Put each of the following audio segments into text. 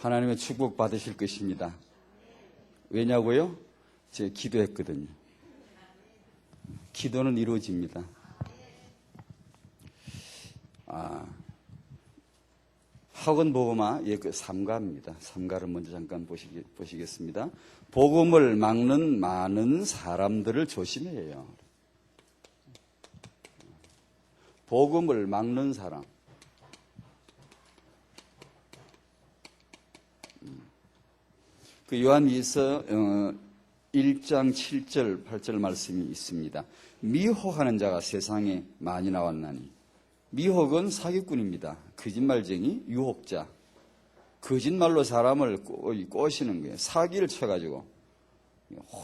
하나님의 축복 받으실 것입니다. 왜냐고요? 제가 기도했거든요. 기도는 이루어집니다. 학원 복음화 그 3가입니다. 3가를 먼저 잠깐 보시겠습니다. 복음을 막는 많은 사람들을 조심해야 해요. 복음을 막는 사람. 그 요한일서 1장 7절 8절 말씀이 있습니다. 미혹하는 자가 세상에 많이 나왔나니. 미혹은 사기꾼입니다. 거짓말쟁이, 유혹자. 거짓말로 사람을 꼬시는 거예요. 사기를 쳐가지고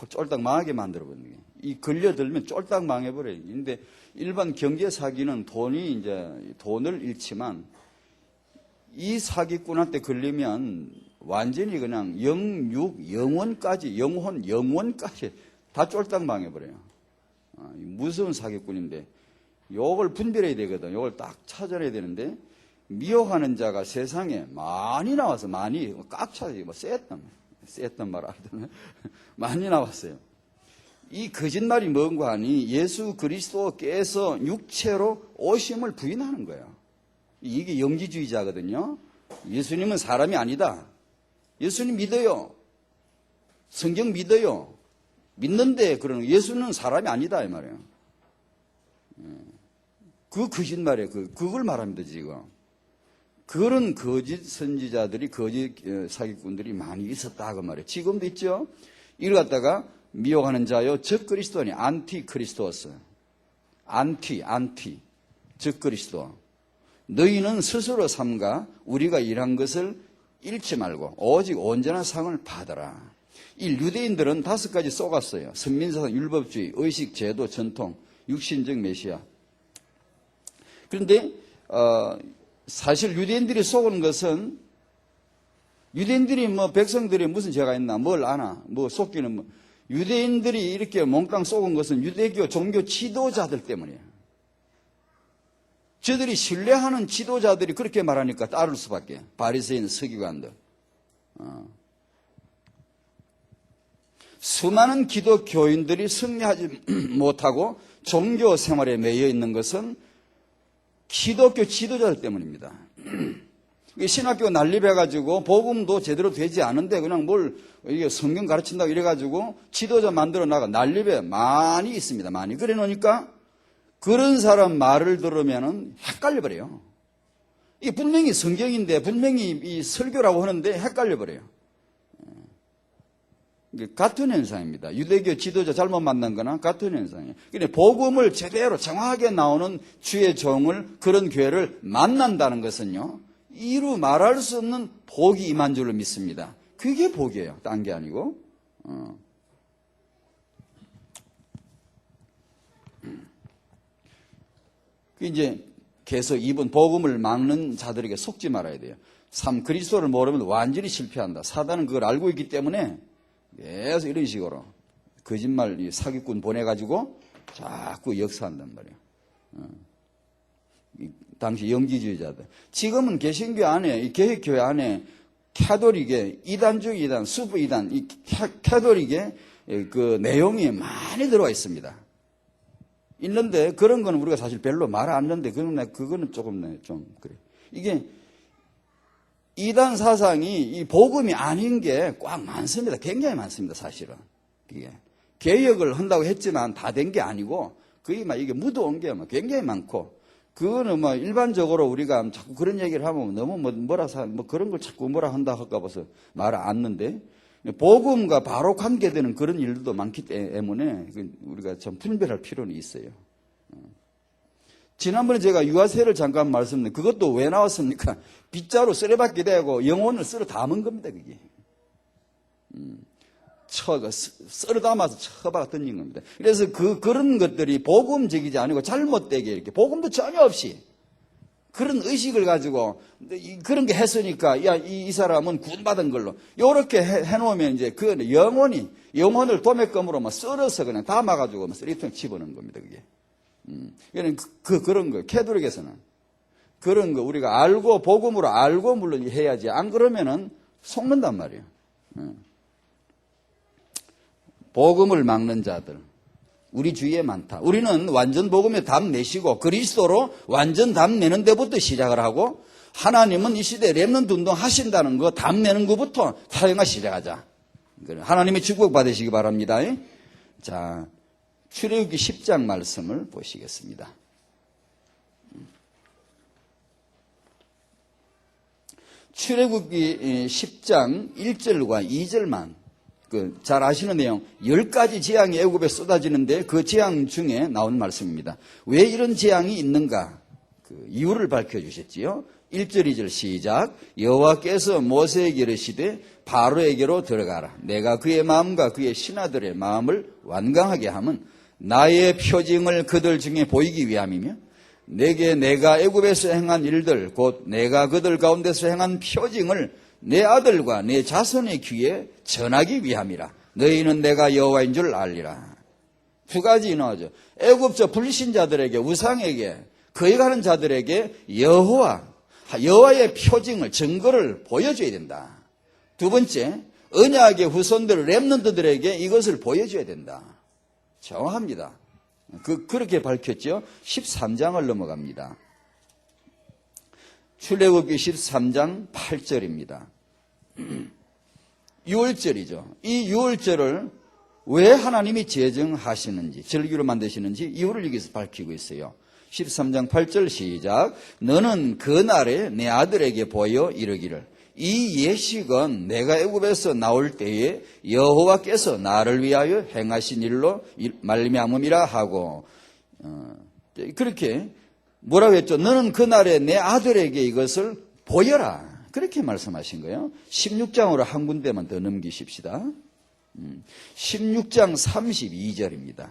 쫄딱 망하게 만들어버리는 거예요. 이 걸려들면 쫄딱 망해버려요. 근데 일반 경제 사기는 돈을 잃지만 이 사기꾼한테 걸리면 완전히 그냥 영혼까지 다 쫄딱 망해버려요. 무서운 사기꾼인데 요걸 분별해야 되거든. 요걸 딱 찾아내야 되는데 미혹하는 자가 세상에 많이 나와서 많이 꽉 차요. 셌단 말 하든 많이 나왔어요. 이 거짓말이 뭔가 하니 예수 그리스도께서 육체로 오심을 부인하는 거예요. 이게 영지주의자거든요. 예수님은 사람이 아니다. 예수님 믿어요. 성경 믿어요. 믿는데 그러는 예수는 사람이 아니다 이 말이에요. 그 거짓말이에요. 그걸 말합니다 지금. 그런 거짓 선지자들이 거짓 사기꾼들이 많이 있었다 그 말이에요. 지금도 있죠. 이를 갖다가 미혹하는 자요 적 그리스도니 안티크리스토스. 안티 적 그리스도. 너희는 스스로 삼가 우리가 일한 것을 잃지 말고 오직 온전한 상을 받아라. 이 유대인들은 5가지 쏘갔어요. 선민사상, 율법주의, 의식, 제도, 전통, 육신적 메시아. 그런데 사실 유대인들이 속은 것은 유대인들이 백성들이 무슨 죄가 있나 뭘 아나 속기는 유대인들이 이렇게 몽땅 속은 것은 유대교 종교 지도자들 때문이에요. 저들이 신뢰하는 지도자들이 그렇게 말하니까 따를 수밖에. 바리새인 서기관들. 수많은 기독교인들이 승리하지 못하고 종교 생활에 매여 있는 것은 기독교 지도자들 때문입니다. 신학교 난립해가지고 복음도 제대로 되지 않은데 그냥 이게 성경 가르친다고 이래가지고 지도자 만들어 나가 난립에 많이 있습니다. 많이. 그래 놓으니까 그런 사람 말을 들으면은 헷갈려버려요. 이게 분명히 성경인데 분명히 이 설교라고 하는데 헷갈려버려요. 이게 같은 현상입니다. 유대교 지도자 잘못 만난 거나 같은 현상이에요. 그런데 복음을 제대로 정확하게 나오는 주의 종을 그런 교회를 만난다는 것은요. 이루 말할 수 없는 복이 임한 줄로 믿습니다. 그게 복이에요. 딴 게 아니고. 이제 계속 이번 복음을 막는 자들에게 속지 말아야 돼요. 그리스도를 모르면 완전히 실패한다. 사단은 그걸 알고 있기 때문에 계속 이런 식으로 거짓말 사기꾼 보내가지고 자꾸 역사한단 말이에요. 당시 영지주의자들. 지금은 개신교 안에, 이 개혁교회 안에 캐톨릭의 이단중 이단, 수부 이단, 이 캐톨릭의 그 내용이 많이 들어와 있습니다. 있는데 그런 거는 우리가 사실 별로 말 안 하는데 그거는 조금 좀 그래. 이게 이단 사상이 이 복음이 아닌 게 꽉 많습니다. 굉장히 많습니다. 사실은 이게 개혁을 한다고 했지만 다 된 게 아니고 거의 막 이게 묻어온 게 굉장히 많고 그거는 일반적으로 우리가 자꾸 그런 얘기를 하면 너무 그런 걸 자꾸 뭐라 한다 할까 봐서 말을 안 하는데. 복음과 바로 관계되는 그런 일들도 많기 때문에 우리가 좀 분별할 필요는 있어요. 지난번에 제가 유아세를 잠깐 말씀드렸는데 그것도 왜 나왔습니까? 빗자루 쓰레받게 되고 영혼을 쓸어 담은 겁니다. 그게. 썰어 담아서 쳐박아 던진 겁니다. 그래서 그런 것들이 복음적이지 아니고 잘못되게 이렇게 복음도 전혀 없이 그런 의식을 가지고 그런 게 했으니까 이 사람은 구원받은 걸로 이렇게 해놓으면 이제 그 영혼을 도매금으로 썰어서 그냥 담아가지고 쓰레기통에 집어넣는 겁니다. 그게. 그런 거 캐톨릭에서는 그런 거 우리가 알고 복음으로 알고 물론 해야지 안 그러면은 속는단 말이에요. 복음을 막는 자들 우리 주위에 많다. 우리는 완전 복음에 답 내시고 그리스도로 완전 답 내는 데부터 시작을 하고, 하나님은 이 시대에 렘넌트 운동 하신다는 거 답 내는 것부터 사용하 시작하자. 하나님의 축복 받으시기 바랍니다. 자, 출애굽기 10장 말씀을 보시겠습니다. 출애굽기 10장 1절과 2절만 잘 아시는 내용, 10가지 재앙이 애굽에 쏟아지는데 그 재앙 중에 나온 말씀입니다. 왜 이런 재앙이 있는가? 그 이유를 밝혀주셨지요. 1절 2절 시작. 여호와께서 모세에게 이르시되 바로에게로 들어가라. 내가 그의 마음과 그의 신하들의 마음을 완강하게 함은 나의 표징을 그들 중에 보이기 위함이며, 내게 내가 애굽에서 행한 일들 곧 내가 그들 가운데서 행한 표징을 내 아들과 내 자손의 귀에 전하기 위함이라. 너희는 내가 여호와인 줄 알리라. 두 가지 나오죠. 애굽 불신자들에게, 우상에게 거역하는 자들에게 여호와의 표징을, 증거를 보여줘야 된다. 두 번째, 언약의 후손들 렘넌트들에게 이것을 보여줘야 된다. 정확합니다. 그렇게 밝혔죠. 13장을 넘어갑니다. 출애굽기 13장 8절입니다. 6월절이죠. 이 6월절을 왜 하나님이 제정하시는지, 절기로 만드시는지 이유를 여기서 밝히고 있어요. 13장 8절 시작. 너는 그날에 내 아들에게 보여 이르기를 이 예식은 내가 애굽에서 나올 때에 여호와께서 나를 위하여 행하신 일로 말미암음이라 하고, 그렇게 뭐라고 했죠? 너는 그날에 내 아들에게 이것을 보여라. 그렇게 말씀하신 거예요. 16장으로 한 군데만 더 넘기십시다. 16장 32절입니다.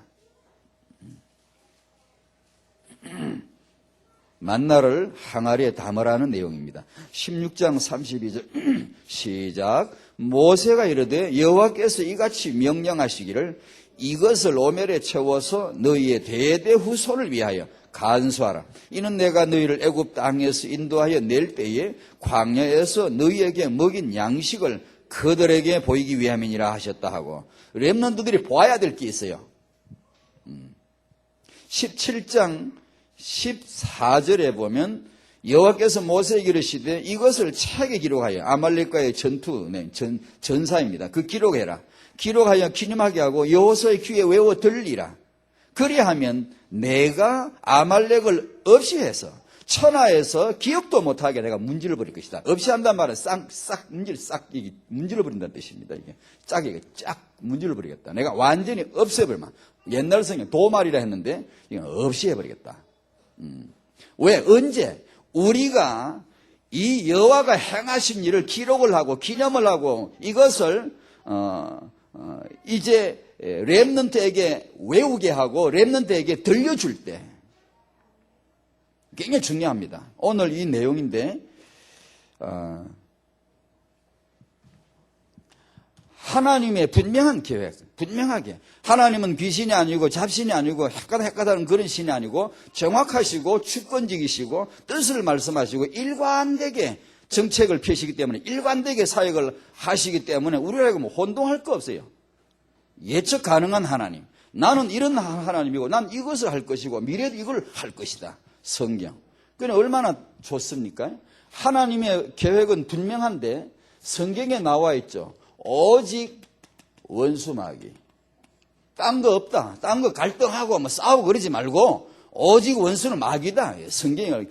만나를 항아리에 담으라는 내용입니다. 16장 32절 시작. 모세가 이르되 여호와께서 이같이 명령하시기를 이것을 오멜에 채워서 너희의 대대 후손을 위하여 간수하라. 이는 내가 너희를 애굽 땅에서 인도하여 낼 때에 광야에서 너희에게 먹인 양식을 그들에게 보이기 위함이니라 하셨다 하고, 렘넌트들이 보아야 될 게 있어요. 17장 14절에 보면 여호와께서 모세에게 이르시되 이것을 책에 기록하여, 아말렉과의 전사입니다. 그 기록해라. 기록하여 기념하게 하고 여호수아의 귀에 외워 들리라. 그리하면 내가 아말렉을 없이 해서 천하에서 기억도 못하게 내가 문질러 버릴 것이다. 없이 한단 말은 문질러 버린다는 뜻입니다. 이게 쫙 문질러 버리겠다. 내가 완전히 없애버리면, 옛날 성경 도말이라 했는데 이건 없이 해버리겠다. 왜? 언제? 우리가 이 여호와가 행하신 일을 기록을 하고 기념을 하고 이것을 이제 렘넌트에게 외우게 하고 렘넌트에게 들려줄 때 굉장히 중요합니다. 오늘 이 내용인데 하나님의 분명한 계획, 분명하게 하나님은 귀신이 아니고 잡신이 아니고 헷가닥하는 그런 신이 아니고 정확하시고 주권적이시고 뜻을 말씀하시고 일관되게 정책을 펴시기 때문에, 일관되게 사역을 하시기 때문에 우리가 혼동할 거 없어요. 예측 가능한 하나님, 나는 이런 하나님이고 난 이것을 할 것이고 미래도 이걸 할 것이다. 성경. 그러니 얼마나 좋습니까? 하나님의 계획은 분명한데 성경에 나와 있죠. 오직 원수마귀. 딴 거 없다. 딴 거 갈등하고 뭐 싸우고 그러지 말고 오직 원수는 마귀다. 성경이.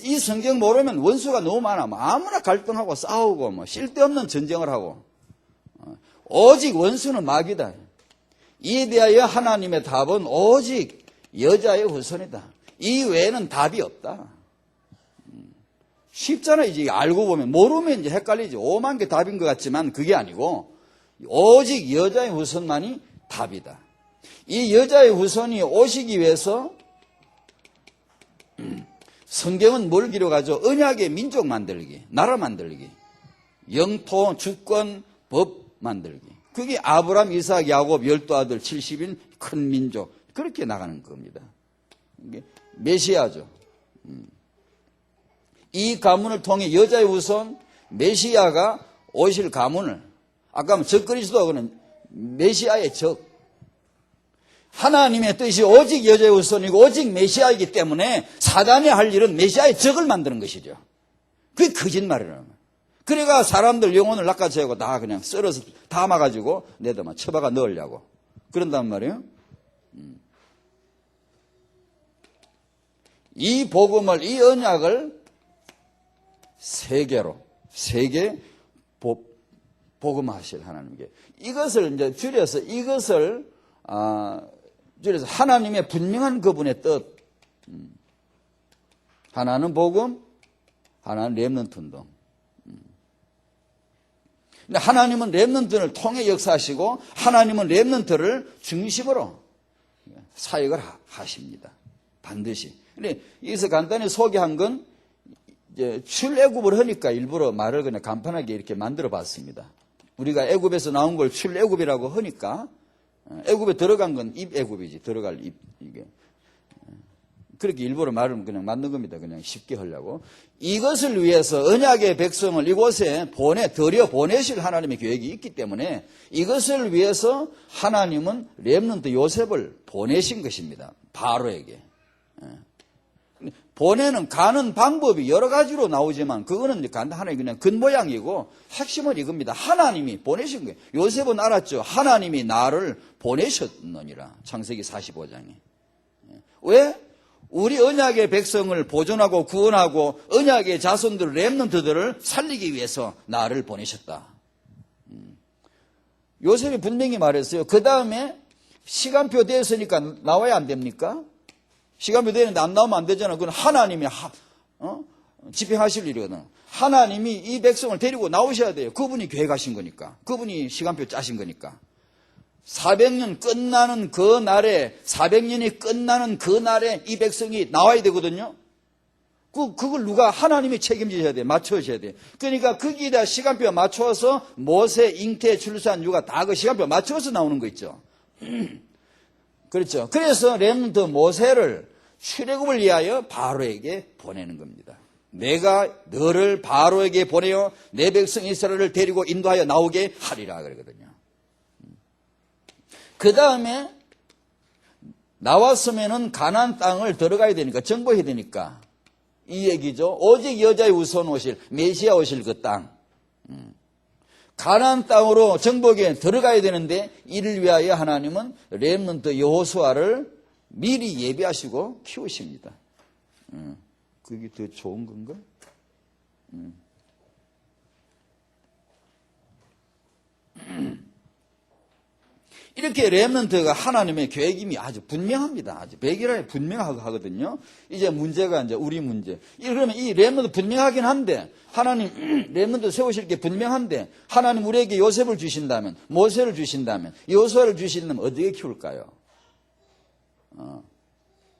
이 성경 모르면 원수가 너무 많아. 아무나 갈등하고 싸우고 뭐 쓸데없는 전쟁을 하고. 오직 원수는 마귀다. 이에 대하여 하나님의 답은 오직 여자의 후손이다. 이 외에는 답이 없다. 쉽잖아. 이제 알고 보면. 모르면 이제 헷갈리지. 오만 개 답인 것 같지만 그게 아니고 오직 여자의 후손만이 답이다. 이 여자의 후손이 오시기 위해서 성경은 뭘 기록하죠? 언약의 민족 만들기, 나라 만들기, 영토, 주권, 법 만들기. 그게 아브라함, 이삭, 야곱 12아들 70인 큰 민족. 그렇게 나가는 겁니다. 이게 메시아죠. 이 가문을 통해 여자의 후손 메시아가 오실 가문을, 아까 적그리스도하고는 메시아의 적, 하나님의 뜻이 오직 여자의 후손이고 오직 메시아이기 때문에 사단이 할 일은 메시아의 적을 만드는 것이죠. 그게 거짓말이라는 거예요. 그래가 사람들 영혼을 낚아채고 다 그냥 썰어서 담아가지고 내다 막 처박아 넣으려고 그런단 말이에요. 이 복음을, 이 언약을 세계 복음하실 하나님께, 이것을 이제 줄여서 하나님의 분명한 그분의 뜻, 하나는 복음, 하나는 렘넌트 운동. 근데 하나님은 렘넌트를 통해 역사하시고 하나님은 렘넌트를 중심으로 사역을 하십니다. 반드시. 근데 여기서 간단히 소개한 건 이제 출애굽을 하니까 일부러 말을 그냥 간판하게 이렇게 만들어 봤습니다. 우리가 애굽에서 나온 걸 출애굽이라고 하니까 애굽에 들어간 건 입애굽이지, 들어갈 입, 이게. 그렇게 일부러 말을 그냥 만든 겁니다. 그냥 쉽게 하려고. 이것을 위해서 언약의 백성을 이곳에 들여 보내실 하나님의 계획이 있기 때문에 이것을 위해서 하나님은 렘넌트 요셉을 보내신 것입니다. 바로에게. 가는 방법이 여러 가지로 나오지만 그거는 간단하게 그냥 겉모양이고 핵심은 이겁니다. 하나님이 보내신 거예요. 요셉은 알았죠. 하나님이 나를 보내셨느니라. 창세기 45장에. 왜? 우리 언약의 백성을 보존하고 구원하고 언약의 자손들, 렘넌트들을 살리기 위해서 나를 보내셨다. 요셉이 분명히 말했어요. 그 다음에 시간표 되었으니까 나와야 안 됩니까? 시간표 되는데 안 나오면 안 되잖아. 그건 하나님이 집행하실 일이거든. 하나님이 이 백성을 데리고 나오셔야 돼요. 그분이 계획하신 거니까. 그분이 시간표 짜신 거니까. 400년 끝나는 그 날에, 400년이 끝나는 그 날에 이 백성이 나와야 되거든요. 그걸 누가 하나님이 책임지셔야 돼요. 맞춰주셔야 돼요. 그러니까 거기에다 시간표 맞춰서 모세, 잉태, 출산, 육아 다 그 시간표 맞춰서 나오는 거 있죠. 그렇죠. 그래서 렘넌트 모세를 출애굽을 위하여 바로에게 보내는 겁니다. 내가 너를 바로에게 보내어 내 백성 이스라엘을 데리고 인도하여 나오게 하리라 그러거든요. 그 다음에 나왔으면은 가나안 땅을 들어가야 되니까, 정복해야 되니까 이 얘기죠. 오직 여자의 우선 오실, 메시아 오실 그 땅. 가나안 땅으로 정복에 들어가야 되는데 이를 위하여 하나님은 렘넌트 여호수아를 미리 예비하시고 키우십니다. 그게 더 좋은 건가? 이렇게 렘넌트가 하나님의 계획임이 아주 분명합니다. 아주 백일하게 분명하거든요. 이제 문제가 이제 우리 문제. 그러면 이 렘넌트 분명하긴 한데, 하나님 렘넌트 세우실 게 분명한데, 하나님 우리에게 요셉을 주신다면, 모세를 주신다면, 여호수아를 주신다면 어떻게 키울까요?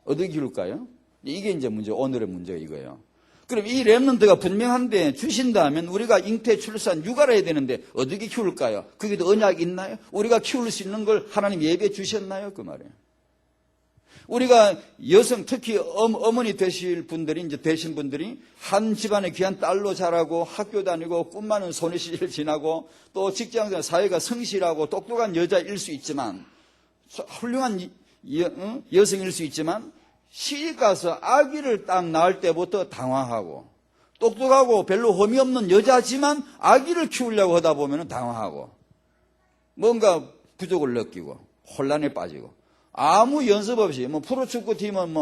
어떻게 키울까요? 이게 이제 문제, 오늘의 문제가 이거예요. 그럼 이 렘넌트가 분명한데 주신다면 우리가 잉태, 출산, 육아를 해야 되는데 어떻게 키울까요? 그게도 언약이 있나요? 우리가 키울 수 있는 걸 하나님 예비해 주셨나요? 그 말이에요. 우리가 여성, 특히 어머니 되신 분들이 한 집안의 귀한 딸로 자라고 학교 다니고 꿈 많은 소녀 시절 지나고 또 직장에서 사회가 성실하고 똑똑한 여자일 수 있지만, 훌륭한 여성일 수 있지만, 시집 가서 아기를 딱 낳을 때부터 당황하고, 똑똑하고 별로 험이 없는 여자지만 아기를 키우려고 하다 보면 당황하고, 뭔가 부족을 느끼고 혼란에 빠지고, 아무 연습 없이 프로축구팀은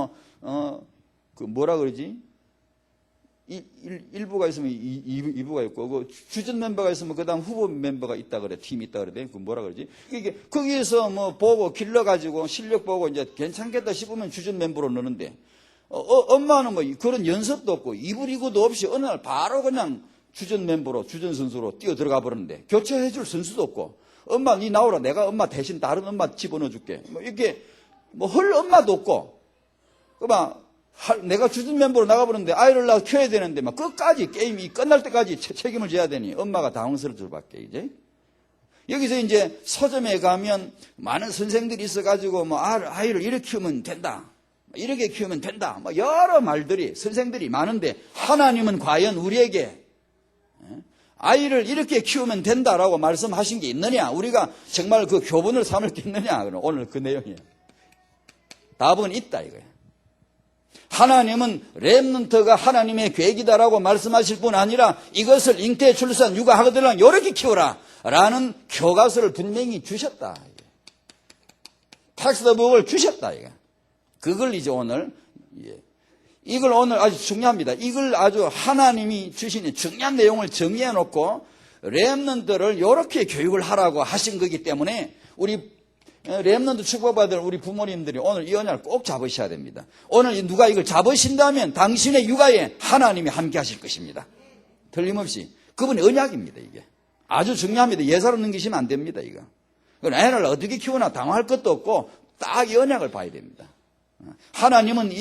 뭐라 그러지? 일부가 있으면 이부가 있고, 그 주전 멤버가 있으면 그 다음 후보 멤버가 있다 그래, 팀이 있다 그래. 그 뭐라 그러지? 이게 거기에서 보고 길러가지고 실력 보고 이제 괜찮겠다 싶으면 주전 멤버로 넣는데, 엄마는 그런 연습도 없고 이불이고도 없이 어느 날 바로 그냥 주전 멤버로, 주전 선수로 뛰어 들어가 버렸는데, 교체해줄 선수도 없고, 엄마 니 나오라, 내가 엄마 대신 다른 엄마 집어넣어 줄게. 이렇게 헐 엄마도 없고, 내가 주전 멤버로 나가버렸는데 아이를 낳아 키워야 되는데 끝까지 게임이 끝날 때까지 책임을 져야 되니 엄마가 당황스러울 수밖에. 이제 여기서 이제 서점에 가면 많은 선생들이 있어가지고 아이를 이렇게 키우면 된다, 이렇게 키우면 된다, 여러 말들이, 선생들이 많은데, 하나님은 과연 우리에게 아이를 이렇게 키우면 된다라고 말씀하신 게 있느냐? 우리가 정말 그 교훈을 삼을 게 있느냐? 오늘 그 내용이에요. 답은 있다 이거예요. 하나님은 렘넌트가 하나님의 계획이다라고 말씀하실 뿐 아니라 이것을 잉태, 출산, 육아하거들랑 이렇게 키워라 라는 교과서를 분명히 주셨다. 텍스트북을 주셨다. 그걸 이제 오늘 이걸 오늘 아주 중요합니다. 이걸 아주 하나님이 주신 중요한 내용을 정리해 놓고 렘넌트를 이렇게 교육을 하라고 하신 거기 때문에 우리 렘넌트 축복받을 우리 부모님들이 오늘 이 언약을 꼭 잡으셔야 됩니다. 오늘 누가 이걸 잡으신다면 당신의 육아에 하나님이 함께 하실 것입니다. 틀림없이. 그분의 언약입니다, 이게. 아주 중요합니다. 예사로 넘기시면 안 됩니다, 이거. 애를 어떻게 키우나 당황할 것도 없고 딱 이 언약을 봐야 됩니다. 하나님은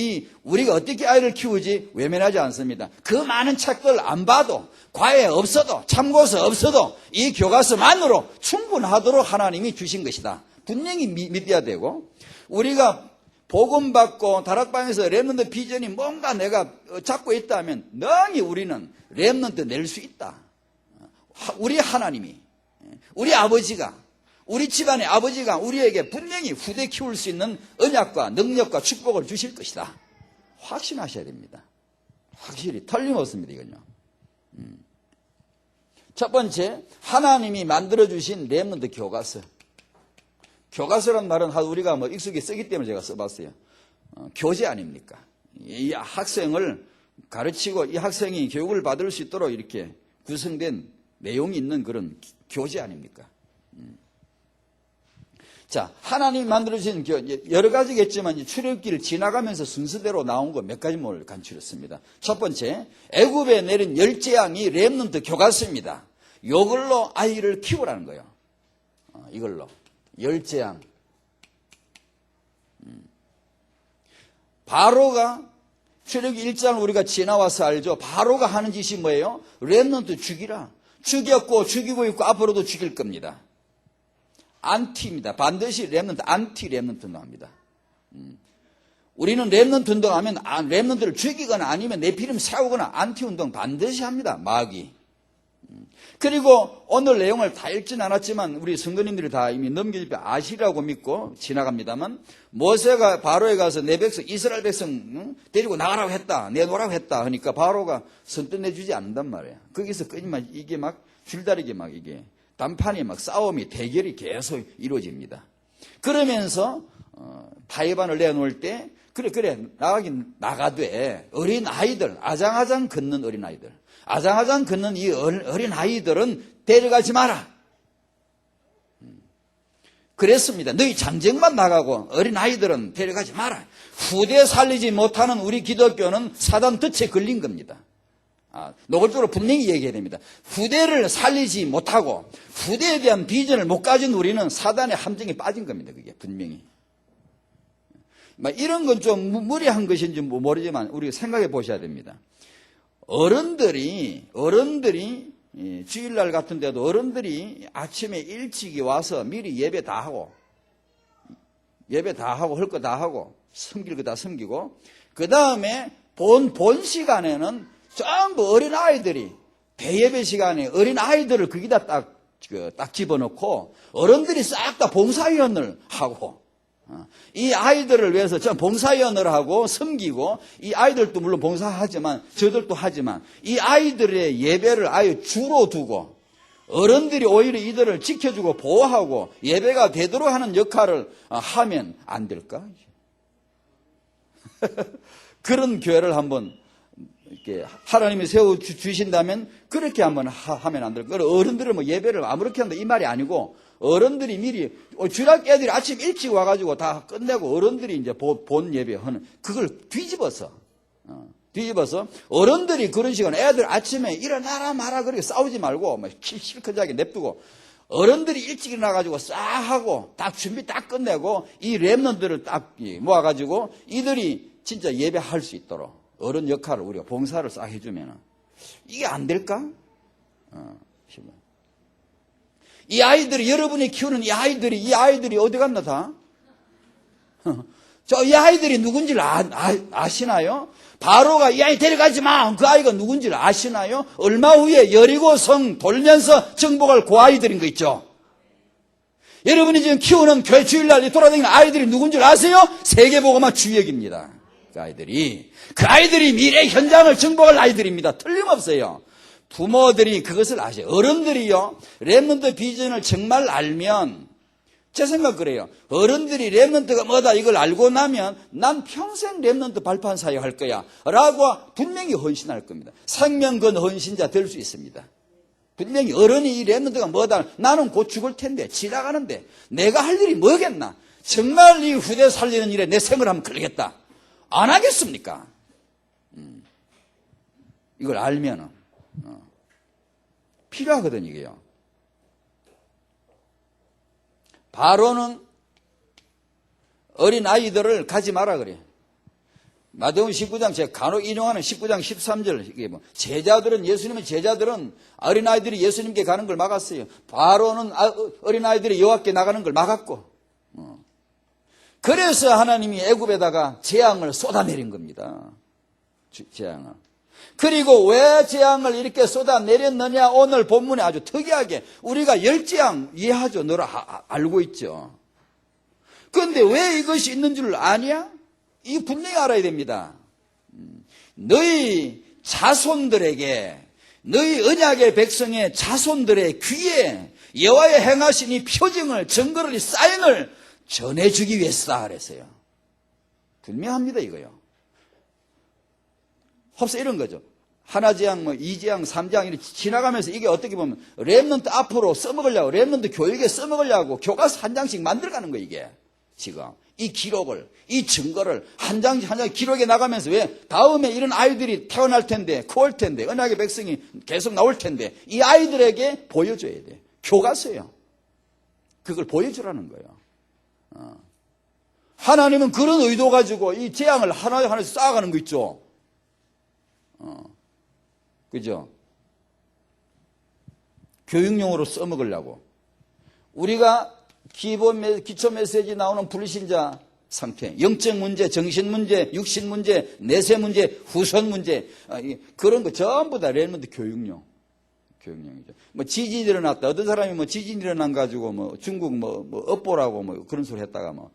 우리가 어떻게 아이를 키우지 외면하지 않습니다. 그 많은 책들 안 봐도 과외 없어도 참고서 없어도 이 교과서만으로 충분하도록 하나님이 주신 것이다. 분명히 믿어야 되고 우리가 복음 받고 다락방에서 렘넌트 비전이 뭔가 내가 잡고 있다면 능히 우리는 렘넌트 낼 수 있다. 우리 하나님이 우리 아버지가 우리 집안의 아버지가 우리에게 분명히 후대 키울 수 있는 언약과 능력과 축복을 주실 것이다. 확신하셔야 됩니다. 확실히 틀림없습니다. 이건요. 첫 번째, 하나님이 만들어주신 렘넌트 교과서. 교과서란 말은 우리가 익숙히 쓰기 때문에 제가 써봤어요. 교재 아닙니까? 이 학생을 가르치고 이 학생이 교육을 받을 수 있도록 이렇게 구성된 내용이 있는 그런 교재 아닙니까? 자, 하나님이 만들어주신 여러 가지겠지만 출애굽기를 지나가면서 순서대로 나온 거 몇 가지를 간추렸습니다. 첫 번째, 애굽에 내린 열재앙이 렘넌트 교과서입니다. 이걸로 아이를 키우라는 거예요. 이걸로 열재앙. 바로가 출애굽기 1장 우리가 지나와서 알죠. 바로가 하는 짓이 뭐예요? 렘넌트 죽이라. 죽였고 죽이고 있고 앞으로도 죽일 겁니다. 안티입니다. 반드시 렘넌트, 안티 렘넌트 운동합니다. 우리는 렘넌트 운동하면 렘넌트를 죽이거나 아니면 네피림 세우거나 안티 운동 반드시 합니다. 마귀. 그리고 오늘 내용을 다 읽진 않았지만 우리 성도님들이 다 이미 넘겨짚어 아시라고 믿고 지나갑니다만 모세가 바로에 가서 내 백성 이스라엘 백성 데리고 나가라고 했다. 내놓으라고 했다. 하니까 바로가 선뜻 내주지 않는단 말이에요. 거기서 끊이면 이게 막 줄다리기 막 이게 단판이 막 싸움이 대결이 계속 이루어집니다. 그러면서 타이반을 내놓을 때 그래 나가긴 나가되 어린 아이들 아장아장 걷는 어린 아이들 아장아장 걷는 이 어린 아이들은 데려가지 마라. 그랬습니다. 너희 장정만 나가고 어린 아이들은 데려가지 마라. 후대 살리지 못하는 우리 기독교는 사단 덫에 걸린 겁니다. 노골적으로 분명히 얘기해야 됩니다. 후대를 살리지 못하고 후대에 대한 비전을 못 가진 우리는 사단의 함정에 빠진 겁니다. 그게 분명히. 이런 건 좀 무리한 것인지 모르지만 우리가 생각해 보셔야 됩니다. 어른들이 주일날 같은 데도 어른들이 아침에 일찍이 와서 미리 예배 다 하고 할 거 다 하고 섬길 거 다 섬기고 그 다음에 본 시간에는 전부 어린아이들이 대예배 시간에 어린아이들을 거기다 딱 집어넣고 어른들이 싹 다 봉사위원을 하고 이 아이들을 위해서 전 봉사위원을 하고 섬기고 이 아이들도 물론 봉사하지만 저들도 하지만 이 아이들의 예배를 아예 주로 두고 어른들이 오히려 이들을 지켜주고 보호하고 예배가 되도록 하는 역할을 하면 안 될까? 그런 교회를 한번 이렇게 하나님이 세워 주신다면 그렇게 한번 하면 안 될까? 어른들은 예배를 아무렇게 한다 이 말이 아니고 어른들이 미리 주일학 애들이 아침 일찍 와가지고 다 끝내고 어른들이 이제 본 예배 하는 그걸 뒤집어서 어른들이 그런 시간에 애들 아침에 일어나라 마라 그렇게 싸우지 말고 실컷하게 냅두고 어른들이 일찍 일어나가지고 싹 하고 딱 준비 딱 끝내고 이 렘넌트를 딱 모아가지고 이들이 진짜 예배할 수 있도록 어른 역할을 우리가 봉사를 싹 해주면 이게 안 될까? 이 아이들이 여러분이 키우는 이 아이들이 어디 갔나 다? 이 아이들이 누군지를 아시나요? 바로가 이 아이 데려가지 마. 그 아이가 누군지를 아시나요? 얼마 후에 여리고성 돌면서 정복할 그 아이들인 거 있죠. 여러분이 지금 키우는 교회 주일날 돌아다니는 아이들이 누군지 아세요? 세계복음화 주역입니다. 그 아이들이 미래 현장을 정복할 아이들입니다. 틀림없어요. 부모들이 그것을 아셔요. 어른들이요, 렘넌트 비전을 정말 알면, 제 생각 그래요. 어른들이 렘넌트가 뭐다 이걸 알고 나면 난 평생 렘넌트 발판 사역할 거야 라고 분명히 헌신할 겁니다. 생명 건 헌신자 될 수 있습니다. 분명히 어른이 이 렘넌트가 뭐다, 나는 곧 죽을 텐데, 지나가는데 내가 할 일이 뭐겠나, 정말 이 후대 살리는 일에 내 생을 하면 걸리겠다, 안 하겠습니까? 이걸 알면은 필요하거든. 이게요. 바로는 어린 아이들을 가지 마라 그래. 마태복음 19장, 제가 간혹 인용하는 19장 13절, 이게 뭐, 예수님의 제자들은 어린아이들이 예수님께 가는 걸 막았어요. 바로는 어린아이들이 여호와께 나가는 걸 막았고, 그래서 하나님이 애굽에다가 재앙을 쏟아내린 겁니다. 재앙을. 그리고 왜 재앙을 이렇게 쏟아내렸느냐, 오늘 본문에 아주 특이하게 우리가 10재앙 이해하죠. 너를 알고 있죠. 그런데 왜 이것이 있는 줄 아냐? 이 분명히 알아야 됩니다. 너희 자손들에게, 너희 언약의 백성의 자손들의 귀에 여호와의 행하신 이 표징을, 증거를, 이 사인을 전해주기 위해서다 그랬어요. 분명합니다 이거요. 흡사 이런 거죠. 하나재앙, 뭐 2재앙, 3재앙 이렇게 지나가면서 이게 어떻게 보면 렘넌트 앞으로 써먹으려고, 렘넌트 교육에 써먹으려고 교과서 한 장씩 만들어가는 거예요. 이게 지금 이 기록을, 이 증거를 한 장씩 한 장씩 기록해 나가면서, 왜 다음에 이런 아이들이 태어날 텐데, 커올 텐데, 언약의 백성이 계속 나올 텐데 이 아이들에게 보여줘야 돼. 교과서예요. 그걸 보여주라는 거예요. 하나님은 그런 의도 가지고 이 재앙을 하나씩 쌓아가는 거 있죠. 그죠? 교육용으로 써먹으려고. 우리가 기초 메시지 나오는 불신자 상태, 영적 문제, 정신 문제, 육신 문제, 내세 문제, 후손 문제, 그런 거 전부 다 렘넌트 교육용이죠. 뭐 지진이 일어났다. 어떤 사람이 뭐 지진이 일어난 가지고 뭐 중국 뭐 업보라고 뭐 그런 소리 했다가 뭐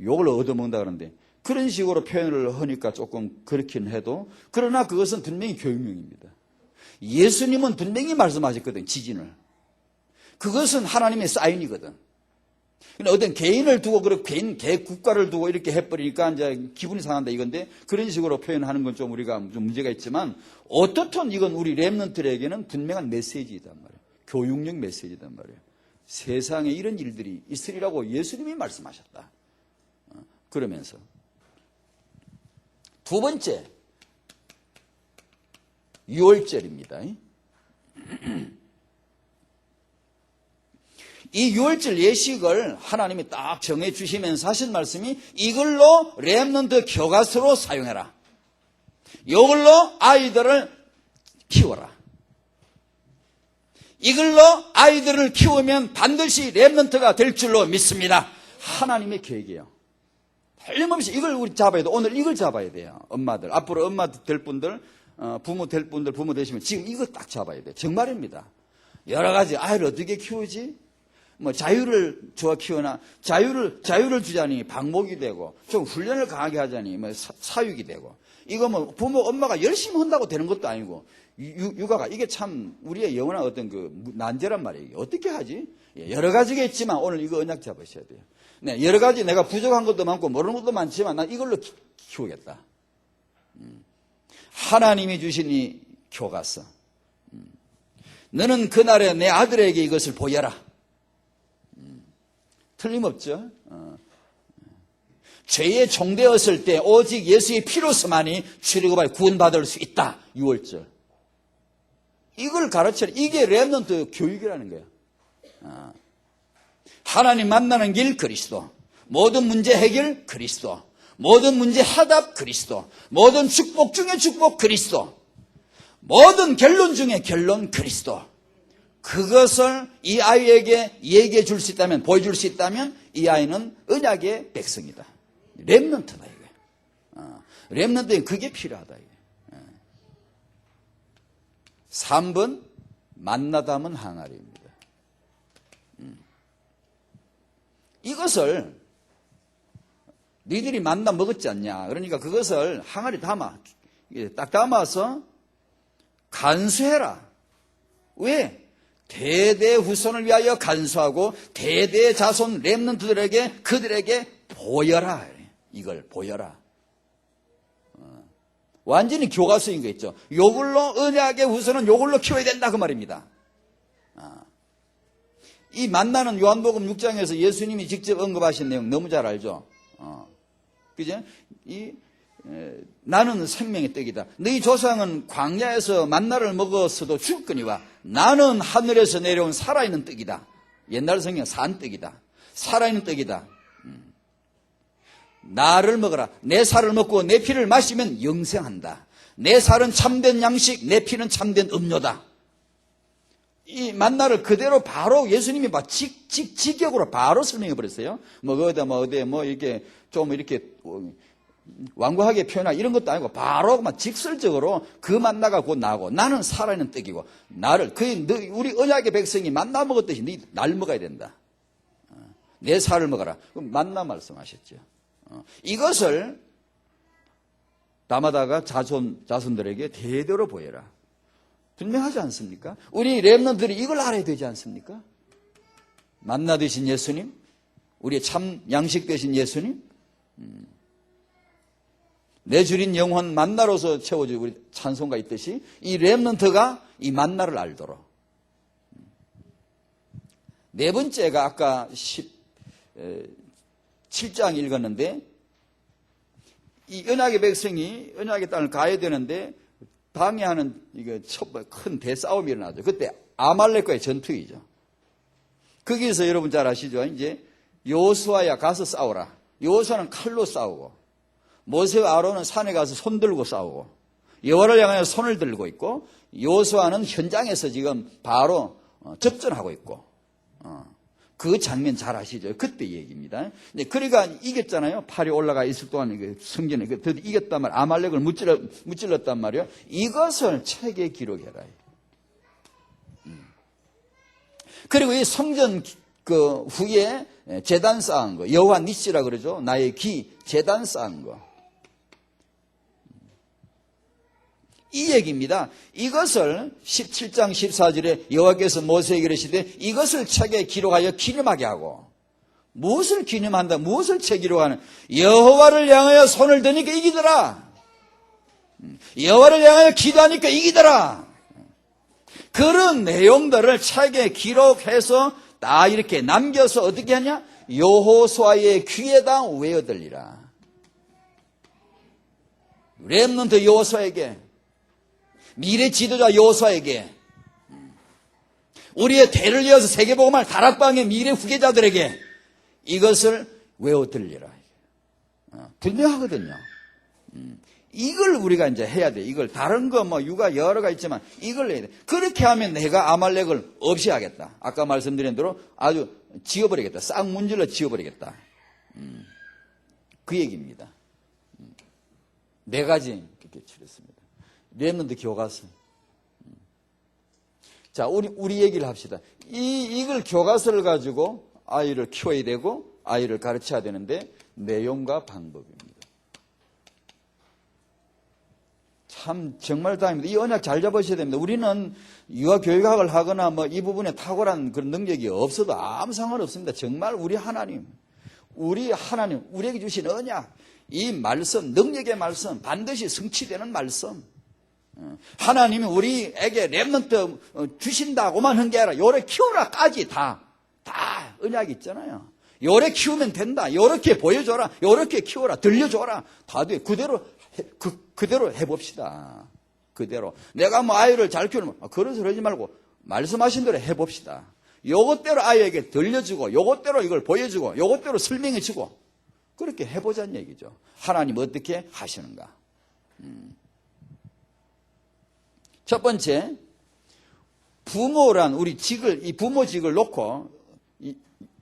욕을 얻어먹는다 그러는데, 그런 식으로 표현을 하니까 조금 그렇긴 해도, 그러나 그것은 분명히 교육용입니다. 예수님은 분명히 말씀하셨거든, 지진을. 그것은 하나님의 사인이거든. 근데 어떤 개인을 두고, 개 국가를 두고 이렇게 해버리니까 이제 기분이 상한다 이건데, 그런 식으로 표현하는 건 좀 우리가 좀 문제가 있지만, 어떻든 이건 우리 렘넌트에게는 분명한 메시지이단 말이에요. 교육용 메시지단 말이에요. 세상에 이런 일들이 있으리라고 예수님이 말씀하셨다. 그러면서 두 번째, 6월절입니다. 이 6월절 예식을 하나님이 딱 정해 주시면서 하신 말씀이, 이걸로 렘넌트 교과서로 사용해라. 이걸로 아이들을 키워라. 이걸로 아이들을 키우면 반드시 렘넌트가 될 줄로 믿습니다. 하나님의 계획이에요. 틀림없이 이걸 우리 잡아야 돼. 오늘 이걸 잡아야 돼요. 엄마들, 앞으로 엄마 될 분들, 부모 될 분들, 부모 되시면 지금 이거 딱 잡아야 돼요. 정말입니다. 여러 가지 아이를 어떻게 키우지? 뭐 자유를 주어 키우나, 자유를 주자니 방목이 되고, 좀 훈련을 강하게 하자니 뭐 사육이 되고, 이거 뭐 부모 엄마가 열심히 한다고 되는 것도 아니고, 육아가 이게 참 우리의 영원한 어떤 그 난제란 말이에요. 어떻게 하지? 여러 가지가 있지만 오늘 이거 언약 잡으셔야 돼요. 네, 여러 가지 내가 부족한 것도 많고 모르는 것도 많지만 난 이걸로 키우겠다. 하나님이 주신 이 교과서. 너는 그날에 내 아들에게 이것을 보여라. 틀림없죠. 죄에 종되었을 때 오직 예수의 피로서만이 출애굽하여 구원받을 수 있다. 6월절. 이걸 가르쳐라. 이게 렘넌트 교육이라는 거예요. 하나님 만나는 길 그리스도, 모든 문제 해결 그리스도, 모든 문제 해답 그리스도, 모든 축복 중에 축복 그리스도, 모든 결론 중에 결론 그리스도. 그것을 이 아이에게 얘기해 줄 수 있다면, 보여줄 수 있다면 이 아이는 언약의 백성이다. 렘넌트다 이게. 렘넌트에 그게 필요하다 이게. 3번 만나 담은 항아리입니다. 이것을 너희들이 만나 먹었지 않냐. 그러니까 그것을 항아리 담아 딱 담아서 간수해라. 왜? 대대 후손을 위하여 간수하고 대대 자손 렘넌트들에게 그들에게 보여라. 이걸 보여라. 완전히 교과서인 거 있죠. 요걸로 언약의 후손은 요걸로 키워야 된다 그 말입니다. 이 만나는 요한복음 6장에서 예수님이 직접 언급하신 내용 너무 잘 알죠. 그죠? 나는 생명의 떡이다. 너희 조상은 광야에서 만나를 먹었어도 죽거니와 나는 하늘에서 내려온 살아있는 떡이다. 옛날 성경 산떡이다. 살아있는 떡이다. 나를 먹어라. 내 살을 먹고 내 피를 마시면 영생한다. 내 살은 참된 양식, 내 피는 참된 음료다. 이 만나를 그대로 바로 예수님이 직역으로 바로 설명해 버렸어요. 이렇게 좀 이렇게 완고하게 표현하 이런 것도 아니고 바로 직설적으로 그 만나가 곧 나고 나는 살아있는 떡이고 나를 우리 언약의 백성이 만나 먹었듯이 네 날 먹어야 된다. 내 살을 먹어라. 그럼 만나 말씀하셨죠. 이것을 담아다가 자손들에게 대대로 보여라. 분명하지 않습니까? 우리 렘넌트들이 이걸 알아야 되지 않습니까? 만나 되신 예수님, 우리의 참 양식 되신 예수님, 내 주린 영혼 만나로서 채워줄 우리 찬송가 있듯이 이 렘넌트가 이 만나를 알도록. 네 번째가 아까 7장 읽었는데 이 언약의 백성이 언약의 땅을 가야 되는데 방해하는 큰 대싸움이 일어나죠. 그때 아말렉과의 전투이죠. 거기서 여러분 잘 아시죠? 이제 여호수아야 가서 싸우라. 여호수아는 칼로 싸우고 모세와 아론은 산에 가서 손 들고 싸우고 여호와를 향하여 손을 들고 있고 여호수아는 현장에서 지금 바로 접전하고 있고 그 장면 잘 아시죠? 그때 얘기입니다. 그러니까 이겼잖아요. 팔이 올라가 있을 동안 성전에 이겼단 말이에요. 아말렉을 무찔렀단 말이에요. 이것을 책에 기록해라. 그리고 이 성전 그 후에 제단 쌓은 거, 여호와 니시라 그러죠. 나의 기, 제단 쌓은 거. 이 얘기입니다. 이것을 17장 14절에 여호와께서 모세에게 이르시되 이것을 책에 기록하여 기념하게 하고 무엇을 기념한다? 무엇을 책에 기록하는? 여호와를 향하여 손을 드니까 이기더라. 여호와를 향하여 기도하니까 이기더라. 그런 내용들을 책에 기록해서 다 이렇게 남겨서 어떻게 하냐? 여호수아의 귀에다 외어들리라. 렘넌트 여호수아에게, 미래 지도자 여호수아에게, 우리의 대를 이어서 세계복음할 다락방의 미래 후계자들에게 이것을 외워들리라. 분명하거든요. 이걸 우리가 이제 해야 돼. 이걸 다른 거 육아 여러 가지 있지만 이걸 해야 돼. 그렇게 하면 내가 아말렉을 없이 하겠다. 아까 말씀드린 대로 아주 지워버리겠다. 싹 문질러 지워버리겠다. 그 얘기입니다. 네 가지 그렇게 치렀습니다. 렘넌트 교과서. 자, 우리 얘기를 합시다. 이걸 교과서를 가지고 아이를 키워야 되고 아이를 가르쳐야 되는데 내용과 방법입니다. 참 정말 다행입니다. 이 언약 잘 잡으셔야 됩니다. 우리는 유아 교육학을 하거나 이 부분에 탁월한 그런 능력이 없어도 아무 상관없습니다. 정말 우리 하나님, 우리에게 주신 언약, 이 말씀, 능력의 말씀, 반드시 성취되는 말씀. 하나님이 우리에게 렘넌트 주신다고만 한 게 아니라 요래 키우라까지 다 언약이 있잖아요. 요래 키우면 된다. 요렇게 보여줘라. 요렇게 키워라. 들려줘라. 다 돼. 그대로 해봅시다. 그대로. 내가 아이를 잘 키우는 그래서 그러지 말고 말씀하신 대로 해봅시다. 요것대로 아이에게 들려주고 요것대로 이걸 보여주고 요것대로 설명해주고 그렇게 해보자는 얘기죠. 하나님 어떻게 하시는가. 첫 번째, 부모란 우리 직을, 이 부모직을 놓고,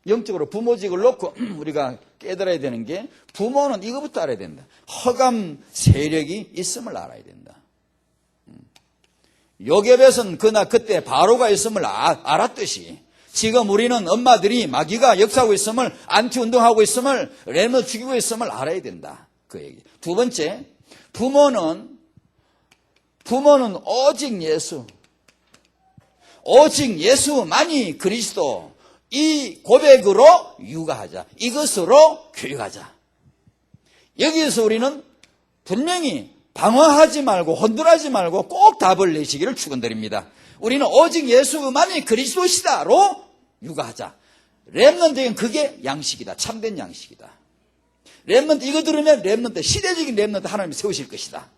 영적으로 부모직을 놓고 우리가 깨달아야 되는 게 부모는 이거부터 알아야 된다. 허감 세력이 있음을 알아야 된다. 요괴벳은 그때 바로가 있음을 알았듯이 지금 우리는 엄마들이 마귀가 역사하고 있음을 안티운동하고 있음을 렘넌트 죽이고 있음을 알아야 된다. 그 얘기. 두 번째, 부모는 오직 예수만이 그리스도, 이 고백으로 육아하자. 이것으로 교육하자. 여기에서 우리는 분명히 방황하지 말고 혼돈하지 말고 꼭 답을 내시기를 축원드립니다. 우리는 오직 예수만이 그리스도시다로 육아하자. 렘넌트에겐 그게 양식이다. 참된 양식이다. 렘넌트 이거 들으면 렘넌트, 시대적인 렘넌트 하나님이 세우실 것이다.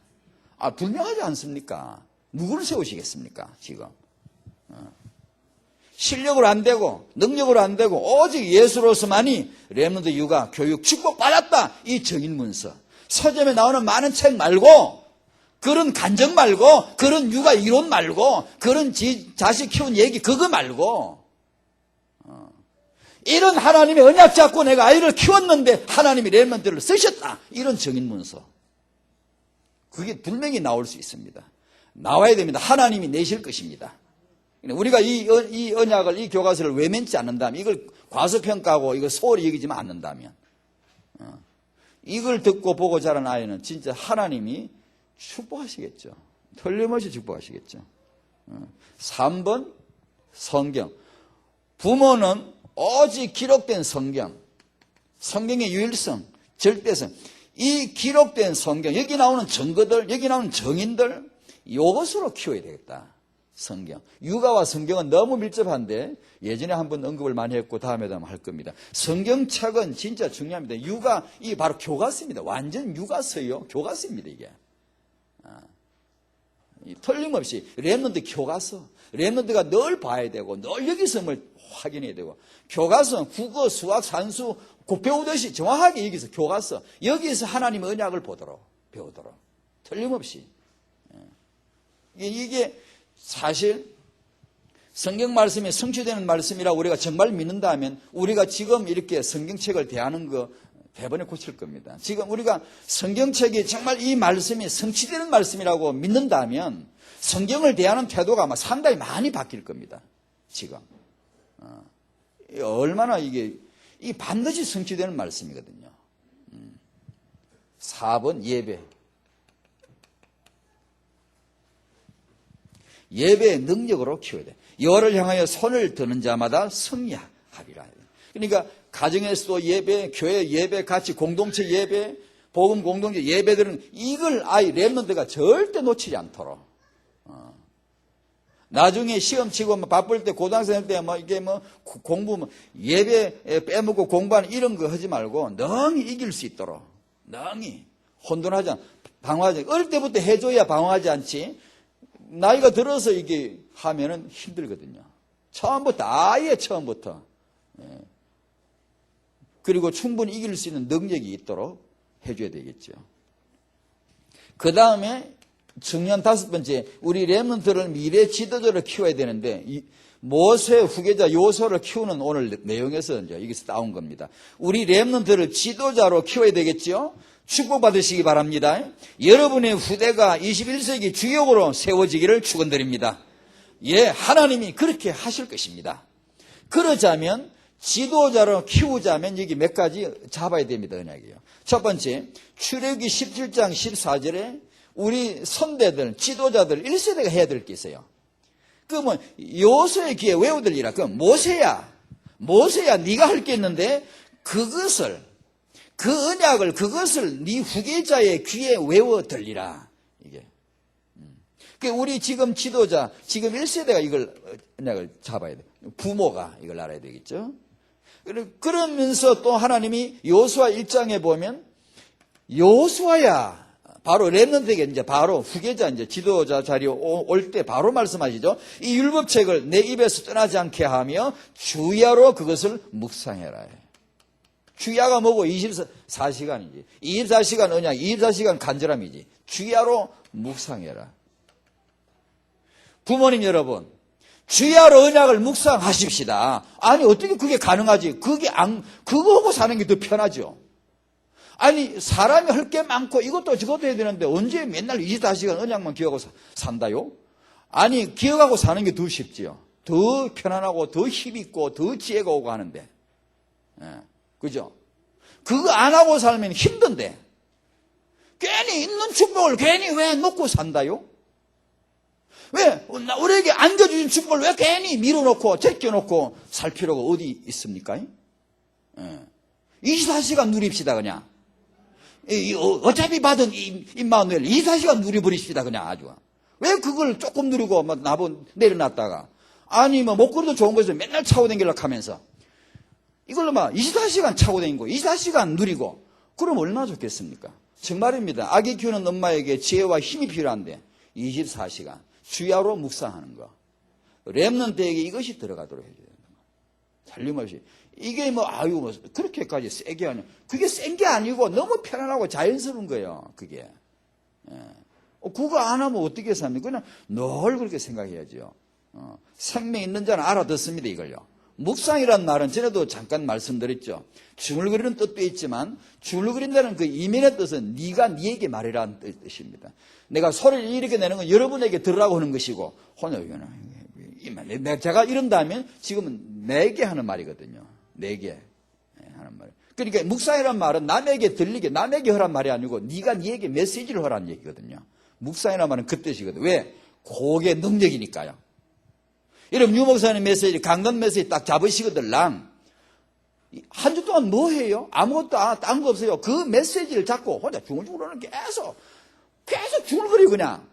분명하지 않습니까? 누구를 세우시겠습니까? 지금 실력으로 안 되고 능력으로 안 되고 오직 예수로서만이 렘넌트 육아 교육 축복받았다. 이 정인 문서 서점에 나오는 많은 책 말고, 그런 간증 말고, 그런 육아 이론 말고, 그런 자식 키운 얘기 그거 말고, 이런 하나님의 언약 잡고 내가 아이를 키웠는데 하나님이 렘넌트를 쓰셨다. 이런 정인 문서 그게 분명히 나올 수 있습니다. 나와야 됩니다. 하나님이 내실 것입니다. 우리가 이 언약을, 이 교과서를 외면치 않는다면, 이걸 과소평가하고 이걸 소홀히 여기지만 않는다면, 이걸 듣고 보고 자란 아이는 진짜 하나님이 축복하시겠죠. 틀림없이 축복하시겠죠. 3번 성경. 부모는 오직 기록된 성경, 성경의 유일성, 절대성, 이 기록된 성경, 여기 나오는 증거들, 여기 나오는 정인들, 이것으로 키워야 되겠다. 성경. 육아와 성경은 너무 밀접한데 예전에 한번 언급을 많이 했고 다음에도 한번 할 겁니다. 성경책은 진짜 중요합니다. 육아, 이게 바로 교과서입니다. 완전 육아서요. 교과서입니다, 이게. 틀림없이 렘넌트 교과서. 렘넌트가 늘 봐야 되고 늘 여기서을 확인해야 되고, 교과서는 국어, 수학, 산수 곧 배우듯이 정확하게 여기서 교과서, 여기서 하나님의 언약을 배우도록 틀림없이. 이게 사실 성경 말씀이 성취되는 말씀이라고 우리가 정말 믿는다면 우리가 지금 이렇게 성경책을 대하는 거 대번에 고칠 겁니다. 지금 우리가 성경책이 정말 이 말씀이 성취되는 말씀이라고 믿는다면 성경을 대하는 태도가 아마 상당히 많이 바뀔 겁니다. 지금 얼마나 이게 반드시 성취되는 말씀이거든요. 4번 예배. 예배의 능력으로 키워야 돼. 여호와를 향하여 손을 드는 자마다 승리하리라. 그러니까 가정에서도 예배, 교회 예배, 같이 공동체 예배, 복음 공동체 예배들은 이걸 아이 렘넌트가 절대 놓치지 않도록. 나중에 시험 치고 바쁠 때 고등학생 때 이게 공부 예배 빼먹고 공부하는 이런 거 하지 말고 능히 이길 수 있도록, 능히 혼돈하지 않고 방황하지 않고, 어릴 때부터 해줘야 방황하지 않지. 나이가 들어서 이게 하면은 힘들거든요. 처음부터, 아예 처음부터. 그리고 충분히 이길 수 있는 능력이 있도록 해줘야 되겠죠. 그 다음에 중요한 5번째, 우리 렘넌트를 미래 지도자로 키워야 되는데, 모세 후계자 요소를 키우는 오늘 내용에서 이제 여기서 따온 겁니다. 우리 렘넌트를 지도자로 키워야 되겠죠. 축복받으시기 바랍니다. 여러분의 후대가 21세기 주역으로 세워지기를 축원드립니다. 예, 하나님이 그렇게 하실 것입니다. 그러자면 지도자로 키우자면 여기 몇 가지 잡아야 됩니다. 언약이요. 첫 번째, 출애굽기 17장 14절에 우리 선대들, 지도자들 1세대가 해야 될 게 있어요. 그러면 요소의 귀에 외워들리라. 그럼 모세야 네가 할 게 있는데 그것을, 그 언약을, 그것을 네 후계자의 귀에 외워 들리라. 이게. 우리 지금 지도자, 지금 1세대가 이걸 언약을 잡아야 돼. 부모가 이걸 알아야 되겠죠. 그러면서 또 하나님이 요수아 1장에 보면 요수아야, 바로 렘넌트에게 이제 바로 후계자, 이제 지도자 자리에 올 때 바로 말씀하시죠. 이 율법책을 내 입에서 떠나지 않게 하며 주야로 그것을 묵상해라. 주야가 뭐고 24시간이지. 24시간 언약, 24시간 간절함이지. 주야로 묵상해라. 부모님 여러분, 주야로 언약을 묵상하십시다. 아니 어떻게 그게 가능하지? 그거 하고 사는 게 더 편하죠. 아니 사람이 할 게 많고 이것도 저것도 해야 되는데 언제 맨날 24시간 언약만 기억하고 산다요? 아니 기억하고 사는 게 더 쉽지요. 더 편안하고 더 힘있고 더 지혜가 오고 하는데, 그죠? 그거 안 하고 살면 힘든데 괜히 있는 축복을 괜히 왜 놓고 산다요? 왜 우리에게 안겨주신 축복을 왜 괜히 밀어놓고 제껴놓고 살 필요가 어디 있습니까? 24시간 누립시다 그냥. 어차피 받은 임마누엘 24시간 누려버리십시다 그냥 아주. 왜 그걸 조금 누리고 막 나보 내려놨다가 아니 뭐 목걸이도 좋은 거에서 맨날 차고 다니려고 하면서 이걸로 막 24시간 차고 다니고 24시간 누리고 그럼 얼마나 좋겠습니까? 정말입니다. 아기 키우는 엄마에게 지혜와 힘이 필요한데 24시간 주야로 묵상하는 거. 렘넌트에게 이것이 들어가도록 해줘야 된다. 틀림없이. 이게 뭐 그렇게까지 세게 하냐. 그게 센 게 아니고 너무 편안하고 자연스러운 거예요. 그게. 그거 안 하면 어떻게 삽니까? 그냥 늘 그렇게 생각해야죠. 생명 있는 자는 알아듣습니다. 이걸요. 묵상이란 말은 전에도 잠깐 말씀드렸죠. 중얼거리는 뜻도 있지만 중얼거린다는 그 이면의 뜻은 네가 네에게 말이라는 뜻입니다. 내가 소리를 이렇게 내는 건 여러분에게 들으라고 하는 것이고 제가 이런다면 지금은 내게 하는 말이거든요. 내게 하는 말. 그러니까 묵상이란 말은 남에게 들리게 남에게 하란 말이 아니고 네가 네에게 메시지를 하라는 얘기거든요. 묵상이란 말은 그 뜻이거든요. 왜? 그게 능력이니까요. 여러분 유 목사님 메시지 강단 메시지 딱 잡으시거들랑 한 주 동안 뭐 해요? 아무것도 딴 거 없어요. 그 메시지를 잡고 혼자 중얼중얼 계속 중얼거리고 그냥.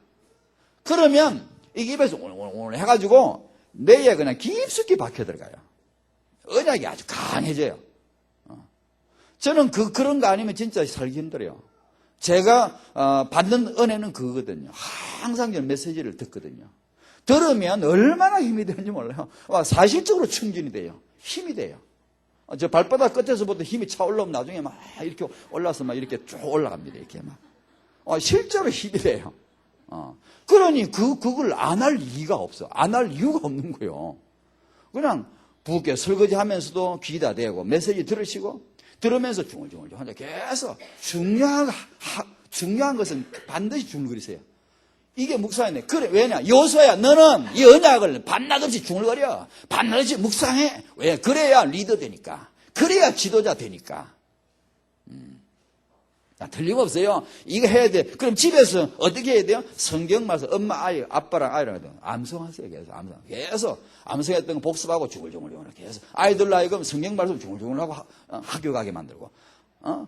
그러면 이게 입에서 오늘 해가지고 뇌에 그냥 깊숙이 박혀 들어가요. 언약이 아주 강해져요. 저는 그런 거 아니면 진짜 살기 힘들어요. 제가 받는 은혜는 그거거든요. 항상 저는 메시지를 듣거든요. 들으면 얼마나 힘이 되는지 몰라요. 사실적으로 충전이 돼요. 힘이 돼요. 저 발바닥 끝에서부터 힘이 차 올라오면 나중에 막 이렇게 올라서 막 이렇게 쭉 올라갑니다. 이렇게 막. 실제로 힘이 돼요. 그러니 그걸 안 할 이유가 없어. 안 할 이유가 없는 거예요. 그냥 부엌에 설거지 하면서도 귀다 대고 메시지 들으시고 들으면서 중얼중얼 혼자 계속 중요한 것은 반드시 중얼거리세요. 이게 묵상이네. 그래, 왜냐? 요소야, 너는 이 언약을 반나없이 중얼거려. 반나없이 묵상해. 왜? 그래야 리더 되니까. 그래야 지도자 되니까. 틀림없어요. 이거 해야 돼. 그럼 집에서 어떻게 해야 돼요? 성경 말씀, 엄마, 아이, 아빠랑 아이랑 암송하세요. 계속 암송했던 거 복습하고 중얼중얼 계속. 아이들 나이 그럼 성경 말씀 중얼중얼하고 학교 가게 만들고,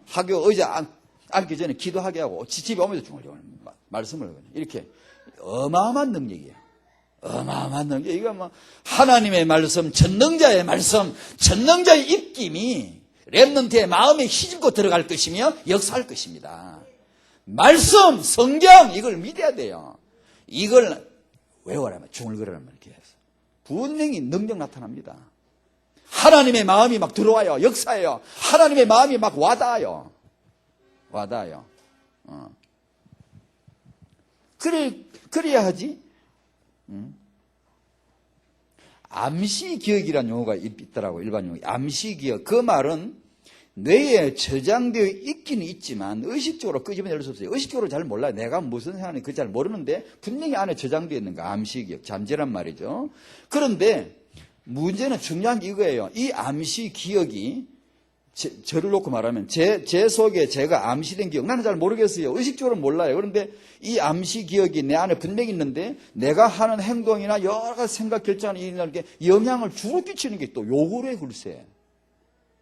학교 의자 앉기 전에 기도하게 하고, 집에 오면서 중얼중얼 말씀을 이렇게. 어마어마한 능력이에요. 어마어마한 능력. 이거 뭐, 하나님의 말씀, 전능자의 말씀, 전능자의 입김이 렘넌트의 마음에 휘집고 들어갈 것이며 역사할 것입니다. 말씀, 성경 이걸 믿어야 돼요. 이걸 외워라면 중얼거리라면 이렇게 해서 분명히 능력 나타납니다. 하나님의 마음이 막 들어와요. 역사해요. 하나님의 마음이 막 와닿아요. 그래야 하지. 암시기억이라는 용어가 있더라고. 일반 용어. 암시기억. 그 말은 뇌에 저장되어 있기는 있지만 의식적으로 끄집어낼 수 없어요. 의식적으로 잘 몰라요. 내가 무슨 생각하는지 그걸 잘 모르는데 분명히 안에 저장되어 있는 거. 암시기억. 잠재란 말이죠. 그런데 문제는 중요한 게 이거예요. 이 암시기억이 저를 놓고 말하면 제 속에 제가 암시된 기억 나는 잘 모르겠어요. 의식적으로 몰라요. 그런데 이 암시 기억이 내 안에 분명히 있는데 내가 하는 행동이나 여러 가지 생각 결정하는 일이나 이렇게 영향을 주로 끼치는 게 또 요구래 글쎄.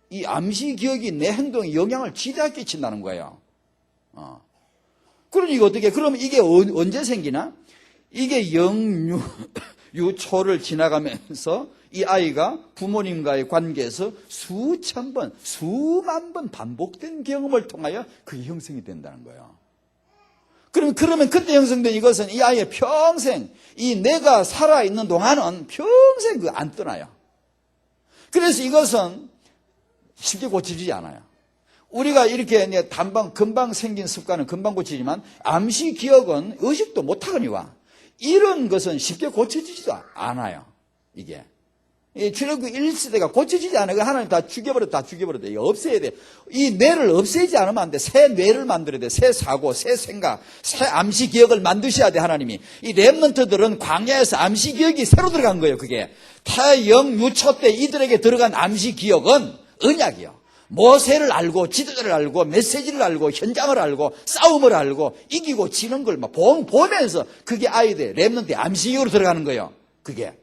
이 암시 기억이 내 행동에 영향을 지대하게 끼친다는 거예요. 그러니 이거 어떻게? 그럼 이게 언제 생기나? 이게 유초를 지나가면서 이 아이가 부모님과의 관계에서 수천 번, 수만 번 반복된 경험을 통하여 그게 형성이 된다는 거예요. 그러면 그때 형성된 이것은 이 아이의 평생, 이 내가 살아있는 동안은 평생 그 안 떠나요. 그래서 이것은 쉽게 고쳐지지 않아요. 우리가 이렇게 금방 생긴 습관은 금방 고치지만 암시 기억은 의식도 못하거니와 이런 것은 쉽게 고쳐지지도 않아요. 이게. 이 출애굽 1세대가 고쳐지지 않아요. 하나님 다 죽여버렸다. 이거 없애야 돼. 이 뇌를 없애지 않으면 안 돼. 새 뇌를 만들어야 돼. 새 사고, 새 생각, 새 암시 기억을 만드셔야 돼, 하나님이. 이 렘넌트들은 광야에서 암시 기억이 새로 들어간 거예요, 그게. 태영 유초 때 이들에게 들어간 암시 기억은 언약이요. 모세를 알고, 지도자를 알고, 메시지를 알고, 현장을 알고, 싸움을 알고, 이기고 지는 걸 막 보면서 그게 아이들, 렘넌트의 암시 기억으로 들어가는 거예요, 그게.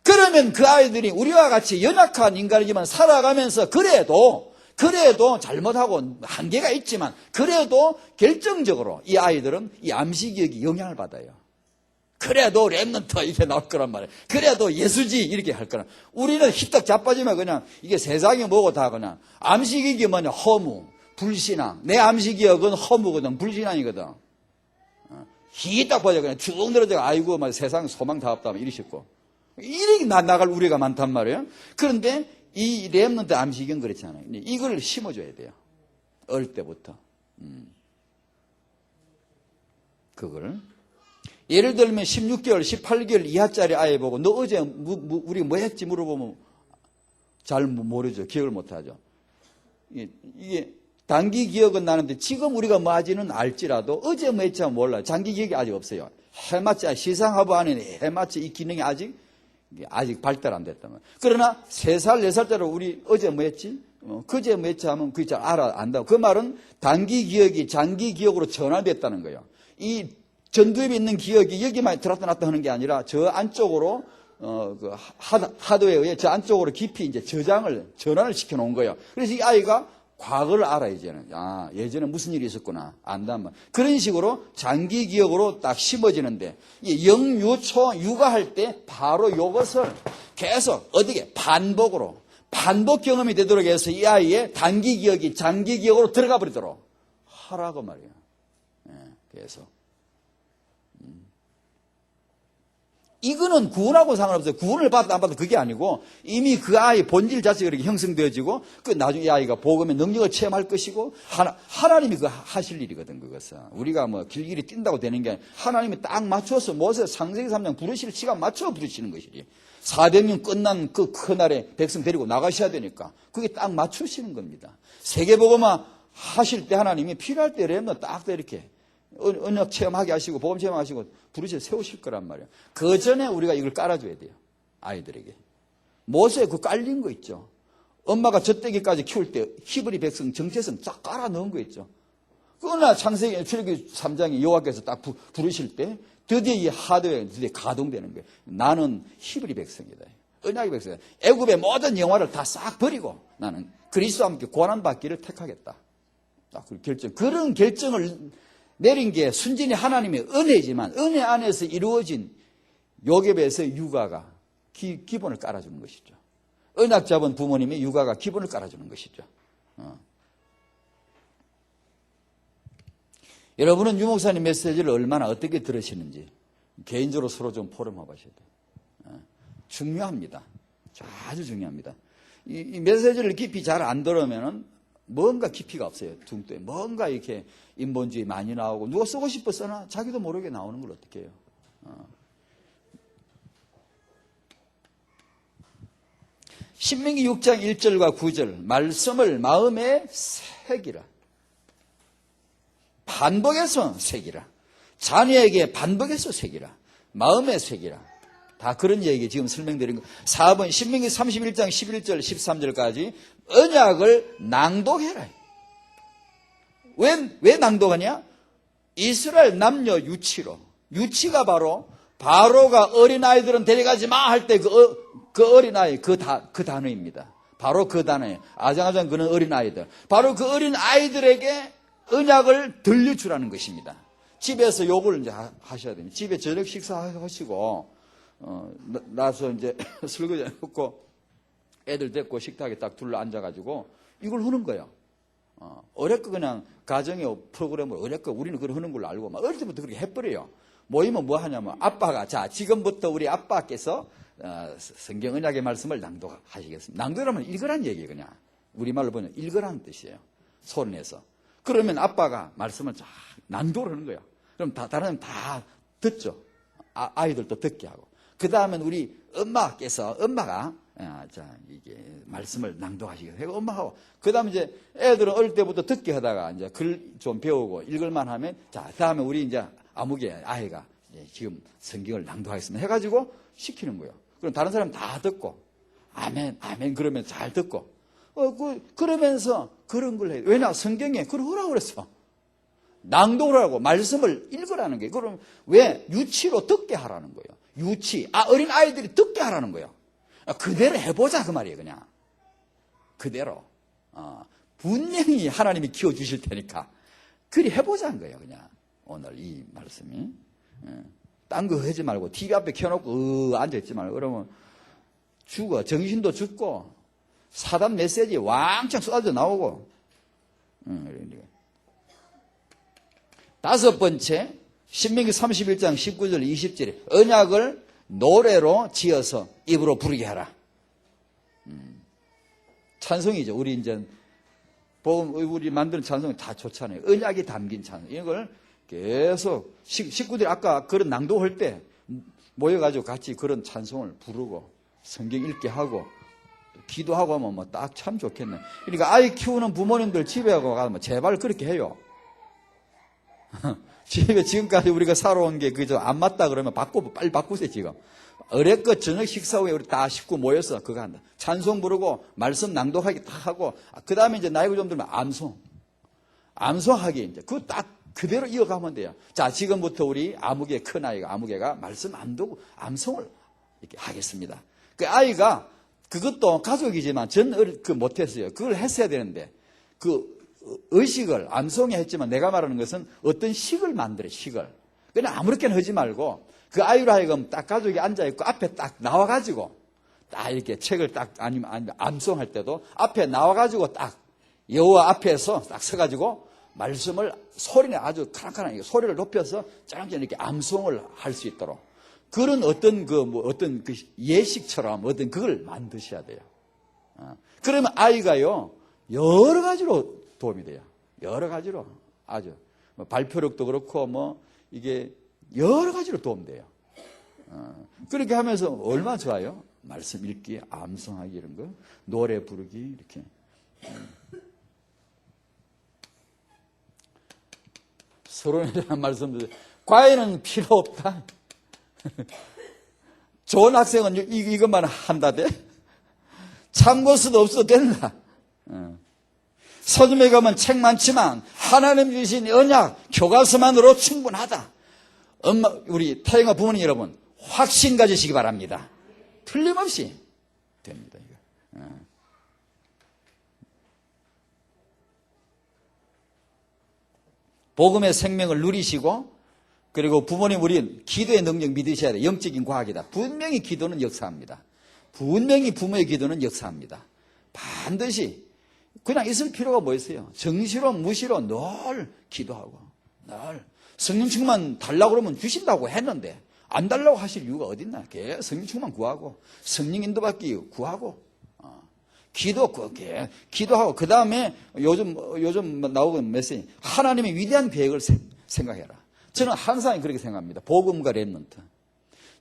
그러면 그 아이들이 우리와 같이 연약한 인간이지만 살아가면서 그래도 잘못하고 한계가 있지만 그래도 결정적으로 이 아이들은 이 암시기억이 영향을 받아요. 그래도 렘넌트 이렇게 나올 거란 말이에요. 그래도 예수지 이렇게 할 거란. 우리는 희떡 자빠지면 그냥 이게 세상이 뭐고 다 그냥 암시기억이 뭐냐 허무, 불신앙. 내 암시기억은 허무거든, 불신앙이거든. 희떡 빠져 그냥 쭉 늘어져 아이고 막 세상 소망 다 없다 이러셨고. 이렇게 나갈 우리가 많단 말이에요. 그런데 이 렘넌트 암시경 그렇잖아요. 이걸 심어줘야 돼요. 어릴 때부터. 그걸. 예를 들면 16개월, 18개월 이하짜리 아이 보고 너 어제 우리 뭐 했지 물어보면 잘 모르죠. 기억을 못하죠. 이게 단기 기억은 나는데 지금 우리가 뭐 하지는 알지라도 어제 뭐 했지 몰라요. 장기 기억이 아직 없어요. 해마치, 시상하부 안에 해마치 이 기능이 아직 발달 안 됐단 말이에요. 그러나 3살, 4살짜리 우리 어제 뭐 했지? 그제 뭐 했지 하면 그게 잘 안다고. 그 말은 단기 기억이 장기 기억으로 전환됐다는 거예요. 이 전두엽에 있는 기억이 여기만 들었다 놨다 하는 게 아니라 저 안쪽으로, 그 하드웨어에 의해 저 안쪽으로 깊이 이제 전환을 시켜 놓은 거예요. 그래서 이 아이가 과거를 알아, 이제는. 아, 예전에 무슨 일이 있었구나. 안단 말. 그런 식으로 장기 기억으로 딱 심어지는데, 이 영유초 육아할 때 바로 이것을 계속 어떻게 반복 경험이 되도록 해서 이 아이의 단기 기억이 장기 기억으로 들어가 버리도록 하라고 말이에요. 예, 그래서. 이거는 구원하고 상관없어요. 구원을 받다 안 받다 그게 아니고 이미 그 아이 본질 자체가 이렇게 형성되어지고 그 나중에 이 아이가 복음의 능력을 체험할 것이고 하나님이 그 하실 일이거든 그것은. 우리가 뭐 길길이 뛴다고 되는 게 아니라 하나님이 딱 맞춰서 모세 창세기 3장 부르실 시간 맞춰 부르시는 것이지. 400년 끝난 그 그날에 백성 데리고 나가셔야 되니까 그게 딱 맞추시는 겁니다. 세계복음화 하실 때 하나님이 필요할 때 렘넌트 딱 이렇게 언약 체험하게 하시고 복음 체험하시고 부르셔 세우실 거란 말이에요. 그 전에 우리가 이걸 깔아줘야 돼요. 아이들에게. 모세 그 깔린 거 있죠. 엄마가 젖대기까지 키울 때 히브리 백성 정체성 쫙 깔아 넣은 거 있죠. 그러나 창세기 출애굽기 3장에 여호와께서 딱 부르실 때 드디어 이 하드웨어가 드디어 가동되는 거예요. 나는 히브리 백성이다. 언약의 백성이다. 애굽의 모든 영화를 다 싹 버리고 나는 그리스도와 함께 고난받기를 택하겠다. 딱 그 결정. 그런 결정을 내린 게 순전히 하나님의 은혜지만 은혜 안에서 이루어진 요셉에서 육아가 기본을 깔아주는 것이죠. 언약 잡은 부모님이 육아가 기본을 깔아주는 것이죠. 여러분은 유 목사님 메시지를 얼마나 어떻게 들으시는지 개인적으로 서로 좀 포럼해보셔야 돼요. 중요합니다. 아주 중요합니다. 이 메시지를 깊이 잘 안 들으면은 뭔가 깊이가 없어요. 둥뚱해. 뭔가 이렇게 인본주의 많이 나오고 누가 쓰고 싶어 써나 자기도 모르게 나오는 걸 어떻게 해요. 신명기 6장 1절과 9절 말씀을 마음에 새기라. 반복해서 새기라. 자녀에게 반복해서 새기라. 마음에 새기라. 다 그런 얘기 지금 설명드린 거. 4번 신명기 31장 11절 13절까지 언약을 낭독해라. 왜 낭독하냐? 이스라엘 남녀 유치로. 유치가 바로가 어린아이들은 데려가지 마 할 때 그 어린아이 그 단어입니다. 바로 그 단어예요. 아장아장 그런 어린아이들. 바로 그 어린아이들에게 언약을 들려주라는 것입니다. 집에서 요걸 이제 하셔야 됩니다. 집에 저녁 식사하시고 나서 이제 설거지 해놓고 애들 데리고 식탁에 딱 둘러 앉아가지고 이걸 하는 거예요. 어렵고 그냥 가정의 프로그램을 어렵고 우리는 그걸 하는 걸로 알고 막 어릴 때부터 그렇게 해버려요. 모이면 뭐 하냐면 아빠가 자 지금부터 우리 아빠께서 성경 언약의 말씀을 낭독하시겠습니다. 낭독하면 읽으란 얘기예요. 그냥 우리말로 보면 읽으라는 뜻이에요. 소리내서. 그러면 아빠가 말씀을 쫙 낭독을 하는 거예요. 그럼 다른 사람 다 듣죠. 아이들도 듣게 하고. 그 다음엔 우리 엄마가 이게 말씀을 낭독하시게 하고 엄마하고 그 다음에 이제 애들은 어릴 때부터 듣게 하다가 이제 글 좀 배우고 읽을만 하면 자, 다음에 우리 이제 아무개 아이가 지금 성경을 낭독하겠습니다 해가지고 시키는 거예요. 그럼 다른 사람 다 듣고 아멘 그러면 잘 듣고 그러면서 그런 걸 해요. 왜냐 성경에 그걸 하라고 그랬어. 낭독을 하고 말씀을 읽으라는 거예요. 그럼 왜 유치로 듣게 하라는 거예요. 어린 아이들이 듣게 하라는 거예요. 그대로 해보자 그 말이에요. 그냥 그대로 분명히 하나님이 키워주실 테니까 그리 해보자는 거예요. 그냥 오늘 이 말씀이 딴 거 하지 말고 TV 앞에 켜놓고 앉아있지 말고 그러면 죽어. 정신도 죽고 사단 메시지 왕창 쏟아져 나오고. 다섯 번째 신명기 31장 19절 20절에 언약을 노래로 지어서 입으로 부르게 하라. 찬송이죠. 우리 이제 우리 만드는 찬송이 다 좋잖아요. 언약이 담긴 찬송. 이걸 계속 식구들이 아까 그런 낭독할 때 모여가지고 같이 그런 찬송을 부르고 성경 읽게 하고 기도하고 하면 뭐 딱 참 좋겠네. 그러니까 아이 키우는 부모님들 집에 가면 제발 그렇게 해요. 집에 지금까지 우리가 살아온 게 그저 안 맞다 그러면 빨리 바꾸세요 지금. 어렵고 저녁 식사 후에 우리 다 식구 모여서 그거 한다. 찬송 부르고 말씀 낭독하기 딱 하고 그 다음에 이제 나이가 좀 들면 암송하기 이제 그거 딱 그대로 이어가면 돼요. 자 지금부터 우리 아무개 큰 아이가 아무개가 말씀 암송을 이렇게 하겠습니다. 그 아이가 그것도 가족이지만 못했어요. 그걸 했어야 되는데 그 의식을 암송에 했지만 내가 말하는 것은 어떤 식을 만들어 식을. 그냥 아무렇게나 하지 말고 그 아이로 하여금 딱 가족이 앉아있고 앞에 딱 나와가지고 딱 이렇게 책을 딱 아니면 암송할 때도 앞에 나와가지고 딱 여호와 앞에서 딱 서가지고 말씀을 소리는 아주 카랑카랑 소리를 높여서 짱짱 이렇게 암송을 할 수 있도록 그런 어떤 그 예식처럼 어떤 그걸 만드셔야 돼요. 그러면 아이가요 여러 가지로 도움이 돼요. 여러 가지로 아주 발표력도 그렇고 이게 여러 가지로 도움돼요. 그렇게 하면서 얼마나 좋아요? 말씀 읽기, 암송하기 이런 거, 노래 부르기 이렇게. 서론에 대한 말씀도 과외는 필요 없다. 좋은 학생은 이것만 한다대. 참고서도 없어도 된다. 서점에 가면 책 많지만 하나님 주신 언약 교과서만으로 충분하다. 우리 태영아 부모님 여러분 확신 가지시기 바랍니다. 틀림없이 됩니다. 이거. 복음의 생명을 누리시고 그리고 부모님 우리 기도의 능력 믿으셔야 돼요. 영적인 과학이다. 분명히 기도는 역사합니다. 분명히 부모의 기도는 역사합니다. 반드시 그냥 있을 필요가 뭐 있어요? 정시로 무시로 늘 기도하고 늘 성령 충만 달라고 그러면 주신다고 했는데 안 달라고 하실 이유가 어딨나? 계속 성령 충만 구하고 성령 인도받기 구하고 기도하고 그 다음에 요즘 나오는 메시지 하나님의 위대한 계획을 생각해라. 저는 항상 그렇게 생각합니다. 복음과 렘넌트.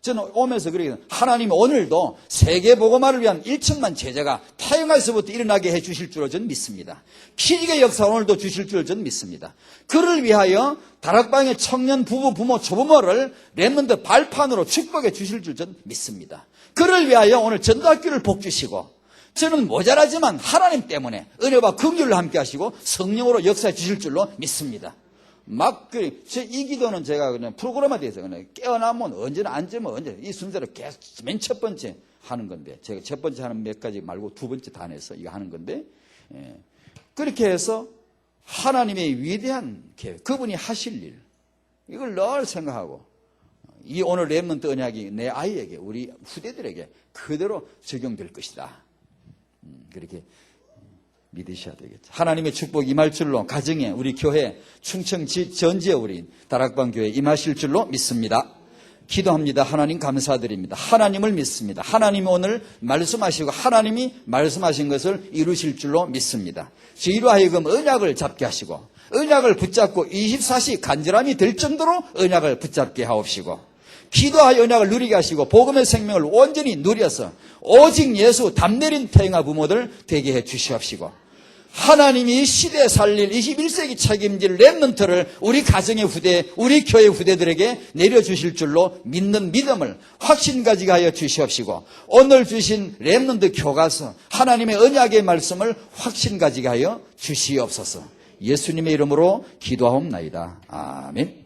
저는 오면서 그렇게 하나님이 오늘도 세계 복음화를 위한 1천만 제자가 타영에서부터 일어나게 해 주실 줄로 저는 믿습니다. 키리게 역사 오늘도 주실 줄로 저는 믿습니다. 그를 위하여 다락방의 청년 부부, 부모, 조부모를 렘넌트 발판으로 축복해 주실 줄 저는 믿습니다. 그를 위하여 오늘 전도학교를 복주시고 저는 모자라지만 하나님 때문에 은혜와 긍휼로 함께 하시고 성령으로 역사해 주실 줄로 믿습니다. 이 기도는 제가 그냥 프로그램화되어 돼서 그냥 깨어나면 언제나 앉으면 언제 이 순서를 계속 맨 첫 번째 하는 건데 제가 첫 번째 하는 몇 가지 말고 두 번째 단에서 이거 하는 건데 그렇게 해서 하나님의 위대한 계획, 그분이 하실 일 이걸 늘 생각하고 이 오늘 렘넌트 언약이 내 아이에게 우리 후대들에게 그대로 적용될 것이다. 그렇게 믿으셔야 되겠죠. 하나님의 축복 임할 줄로 가정에 우리 교회 충청 전지에 우리 다락방 교회 임하실 줄로 믿습니다. 기도합니다. 하나님 감사드립니다. 하나님을 믿습니다. 하나님이 오늘 말씀하시고 하나님이 말씀하신 것을 이루실 줄로 믿습니다. 저희로 하여금 언약을 잡게 하시고 언약을 붙잡고 24시 간절함이 될 정도로 언약을 붙잡게 하옵시고 기도하여 언약을 누리게 하시고 복음의 생명을 온전히 누려서 오직 예수 담 내린 태영아 부모들 되게 해 주시옵시고, 하나님이 시대에 살릴 21세기 책임질 렘넌트를 우리 가정의 후대, 우리 교회 후대들에게 내려주실 줄로 믿는 믿음을 확신 가지게 하여 주시옵시고, 오늘 주신 렘넌트 교과서 하나님의 언약의 말씀을 확신 가지게 하여 주시옵소서. 예수님의 이름으로 기도하옵나이다. 아멘.